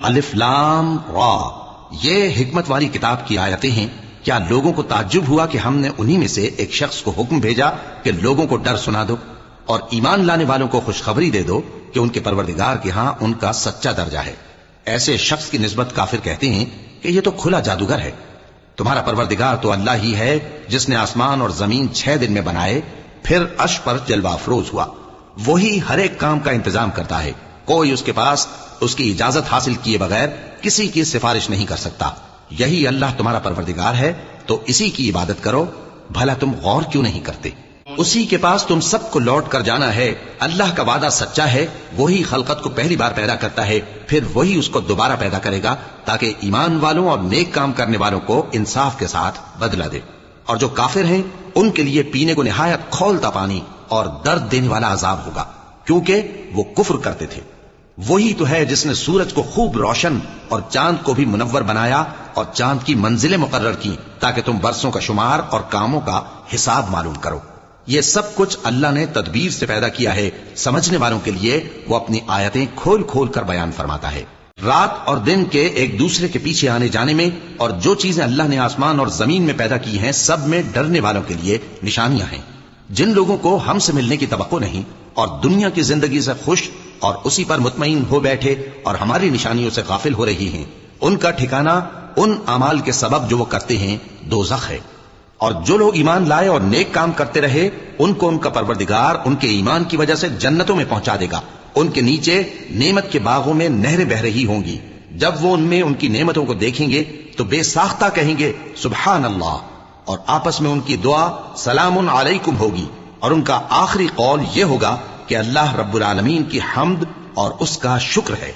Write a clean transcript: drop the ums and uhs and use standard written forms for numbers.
الف لام را، یہ حکمت والی کتاب کی آیتیں ہیں۔ کیا لوگوں کو تعجب ہوا کہ ہم نے انہی میں سے ایک شخص کو حکم بھیجا کہ لوگوں کو ڈر سنا دو اور ایمان لانے والوں کو خوشخبری دے دو کہ ان کے پروردگار کے ہاں ان کا سچا درجہ ہے۔ ایسے شخص کی نسبت کافر کہتے ہیں کہ یہ تو کھلا جادوگر ہے۔ تمہارا پروردگار تو اللہ ہی ہے جس نے آسمان اور زمین 6 دن میں بنائے، پھر عرش پر جلوہ افروز ہوا۔ وہی ہر ایک کام کا انتظام کرتا ہے، کوئی اس کے پاس اس کی اجازت حاصل کیے بغیر کسی کی سفارش نہیں کر سکتا۔ یہی اللہ تمہارا پروردگار ہے، تو اسی کی عبادت کرو۔ بھلا تم غور کیوں نہیں کرتے؟ اسی کے پاس تم سب کو لوٹ کر جانا ہے۔ اللہ کا وعدہ سچا ہے، وہی خلقت کو پہلی بار پیدا کرتا ہے، پھر وہی اس کو دوبارہ پیدا کرے گا تاکہ ایمان والوں اور نیک کام کرنے والوں کو انصاف کے ساتھ بدلہ دے۔ اور جو کافر ہیں ان کے لیے پینے کو نہایت کھولتا پانی اور درد دینے والا عذاب ہوگا، کیونکہ وہ کفر کرتے تھے۔ وہی تو ہے جس نے سورج کو خوب روشن اور چاند کو بھی منور بنایا اور چاند کی منزلیں مقرر کی تاکہ تم برسوں کا شمار اور کاموں کا حساب معلوم کرو۔ یہ سب کچھ اللہ نے تدبیر سے پیدا کیا ہے، سمجھنے والوں کے لیے وہ اپنی آیتیں کھول کھول کر بیان فرماتا ہے۔ رات اور دن کے ایک دوسرے کے پیچھے آنے جانے میں اور جو چیزیں اللہ نے آسمان اور زمین میں پیدا کی ہیں سب میں ڈرنے والوں کے لیے نشانیاں ہیں۔ جن لوگوں کو ہم سے ملنے کی توقع نہیں اور دنیا کی زندگی سے خوش اور اسی پر مطمئن ہو بیٹھے اور ہماری نشانیوں سے غافل ہو رہی ہیں، ان کا ٹھکانہ ان اعمال کے سبب جو وہ کرتے ہیں دوزخ ہے۔ اور جو لوگ ایمان لائے اور نیک کام کرتے رہے ان کو ان کا پروردگار ان کے ایمان کی وجہ سے جنتوں میں پہنچا دے گا، ان کے نیچے نعمت کے باغوں میں نہریں بہ رہی ہوں گی۔ جب وہ ان میں ان کی نعمتوں کو دیکھیں گے تو بے ساختہ کہیں گے سبحان اللہ، اور آپس میں ان کی دعا سلام علیکم ہوگی، اور ان کا آخری قول یہ ہوگا کہ اللہ رب العالمین کی حمد اور اس کا شکر ہے۔